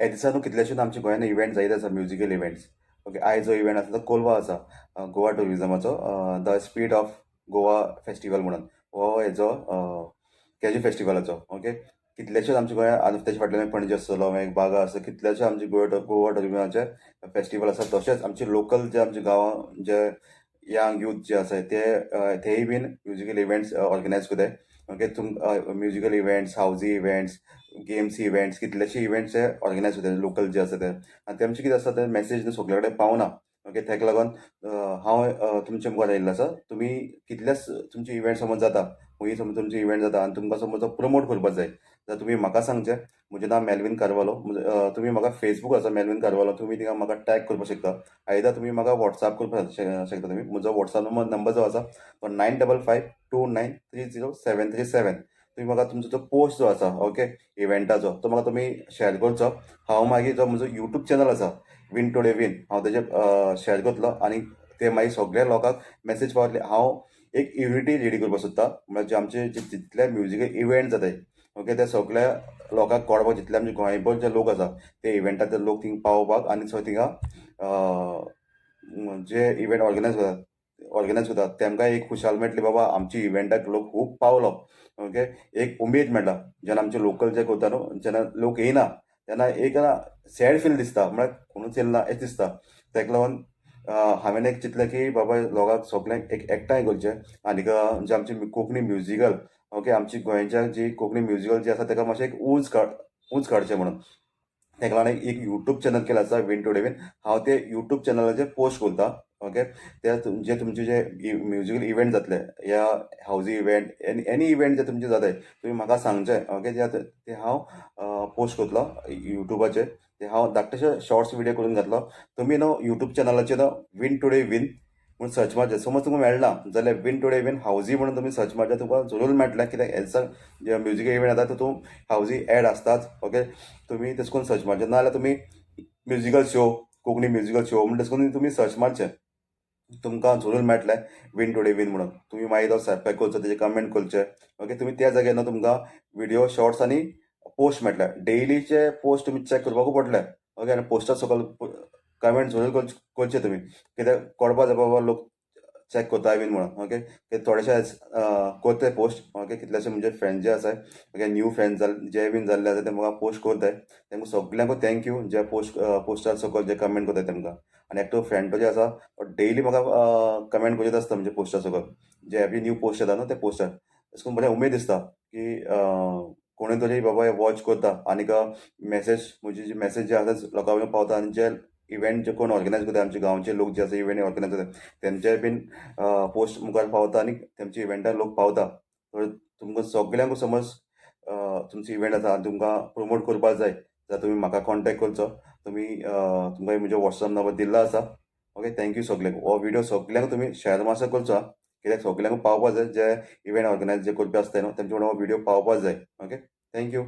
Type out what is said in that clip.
ह्या दिसांनी कितलेशेच आमच्या गोंयांत इव्हेंट जायत आसा, म्युजिकल इव्हेंट्स. ओके, आयज जो इव्हेंट आसा तो कोलवा आसा, गोवा टुरिझमाचो the speed of Goa festival म्हणून हो हेजो कॅज्यू फेस्टिवलाचो. ओके, कितलेशेच आमच्या गोंयांत आनी तेच्या फाटल्यान पणजे आसतलो, मागीर बागा आसा, कितलेशे आमचे गोवा टुरिझमाचे फेस्टिवल आसा. तशेंच आमचे लोकल जे आमच्या गांवां जे यंग यूथ जे आसा तेय बीन म्युजिकल इव्हेंट्स ऑर्गनायज करताय. Okay, musical events, housie events, games events, कितलेशे इव्हेंट्स हे ऑर्गनायज करतात लोकल जे आसा ते. आनी तेमचे कितें आसा ते मेसेज सगळे कडेन पावना. ओके, ताका लागून हांव तुमचे मुखार आयिल्लो आसा. तुमी कितलेच तुमचे इव्हेंट समज जाता, खंयी समज तुमचे इव्हेंट जाता आनी तुमकां समज तो प्रमोट करपाक जाय जाल्यार तुमी म्हाका सांगचें. म्हजें नांव मेल्विन कारवालो. तुमी म्हाका फेसबूक आसा मेल्विन कारवालो, तुमी थिंगा म्हाका टॅग करपाक शकता. आयदर तुमी म्हाका वॉट्सॅप करपाक शकता. तुमी म्हजो वॉट्सॅप नंबर जो आसा तो 9552930737. तुम्ही म्हाका तुमचो जो पोस्ट जो आसा, ओके, इव्हेंटाचो, तो म्हाका तुमी शेअर करचो. हांव मागीर जो म्हजो यूट्यूब चॅनल आसा विन टुडे विन, हांव तेजेर शेअर करतलो आनी ते मागीर सगळ्या लोकांक मेसेज पावतले. हांव एक युनिटी रेडी करपाक सोदता, म्हणजे जे आमचे जितले म्युजिकल इव्हेंट जाताय, ओके, ते सगळ्या लोकांक कळपाक, जितले आमचे गोंयभर जे लोक आसा ते इव्हेंटाक ते लोक थिंगा पावोवपाक आनी सो थिंगा जे इव्हेंट ऑर्गनायज करतात तेमकां एक खुशाल मेळटली, बाबा आमच्या इव्हेंटाक लोक खूब पावलो. ओके, एक उमेद मेळटा. जेन्ना आमचे लोकल जे करता न्हू, जेन्ना लोक येयना तेन्ना एक सॅड फील दिसता, म्हळ्यार कोणूच येयना अशें दिसता. ताका लागून हांवें एक चिंतलें की बाबा लोकांक सगळ्यांक एक एकठांय करचें. आनीक जे आमचे कोंकणी म्युजिकल, ओके, आमची गोंयच्या जी कोंकणी म्युजिकल जी आसा ताका मातशें एक उंच काडचें म्हणून ताका लागून एक युट्यूब चॅनल केलें आसा विन टुडे विन. हांव ते युट्यूब चॅनलाचेर पोस्ट करता. ओके, ते जे तुमचे जे म्युजिकल इव्हेंट जातले, या हावजी इव्हेंट, एनी इव्हेंट जे तुमचे जाताय, तुमी म्हाका सांगचें. ओके, ते हांव पोस्ट करतलो युट्यूबाचेर. ते हांव धाकटेशे शॉर्ट्स व्हिडिओ करून घातलो. तुमी न्हू युट्यूब चॅनलाचेर विन टुडे विन म्हणून सर्च मारचें. समज तुमकां मेळना जाल्यार विन टुडे विन हावजी म्हणून तुमी सर्च मारचें, तुमकां जरूर मेळटलें. कित्याक हेल्सा जे म्युजिकल इव्हेंट जाता तितून हावजी एड आसताच. ओके, तुमी तशें करून सर्च मारचें. नाजाल्यार तुमी musical show, Konkani musical show म्हणून तशें करून तुमी सर्च मारचें, तुमकां जरूर मेळटलें विन टुडे विन म्हणून. तुमी मागीर तो सबस्क्रायब करचो, तेजे कमेंट करचे. ओके, तुमी त्या जाग्यार न्हू तुमकां व्हिडिओ शॉर्ट्स आनी पोस्ट मेळटले. डेलीचे पोस्ट तुमी चॅक करपाकूच पडटले. ओके, आनी पोस्टा सकयल कमेंट जरूर करचे तुमी, कित्याक कळपा जाय बाबा लोक चॅक करता बीन म्हणून. ओके, ते थोडेशे करताय पोस्ट. ओके, कितलेशे म्हणजे फ्रेंड जे आसाय, ओके, न्यू फ्रेंड्स जे बीन जाल्ले आसा ते म्हाका पोस्ट करताय. तेमकां सगळ्यांकूच थँक्यू जे पोस्टार सकयल जे कमेंट करताय तेमकां. आनी एकटो फ्रेंड जे आसा डेली म्हाका कमेंट करीत आसता म्हणजे पोस्टा सकयल, जे एवरी न्यू पोस्ट येता न्हू ते पोस्टार. तशें करून बरें उमेद दिसता की कोणूय तरी बाबा वॉच करता आनीक म्हजी जी मेसेज जे आसा लोकां पर्यंत पावता. आनी जे इव्हेंट जे कोण ऑर्गनायज करता, आमचे गांवचे लोक जे आसा इव्हेंट ऑर्गनायज करता, तेंचे बीन पोस्ट मुखार पावता आनी तेमच्या इव्हेंटाक लोक पावता. तुमकां सगळ्यांक समज तुमचो इव्हेंट आसा आनी तुमकां प्रमोट करपाक जाय जाल्यार तुमी म्हाका कॉन्टेक्ट करचो. तुमकां म्हजो वॉट्सॅप नंबर दिल्लो आसा. ओके, थँक्यू सगळ्यांक. हो व्हिडिओ सगळ्यांक तुमी शेअर मातसो करचो, कित्याक सगळ्यांक पावपाक जाय. जे इव्हेंट ऑर्गनायज जे करपी आसताय न्हू तेंचे कडेन हो व्हिडिओ पावपाक जाय. Okay, thank you.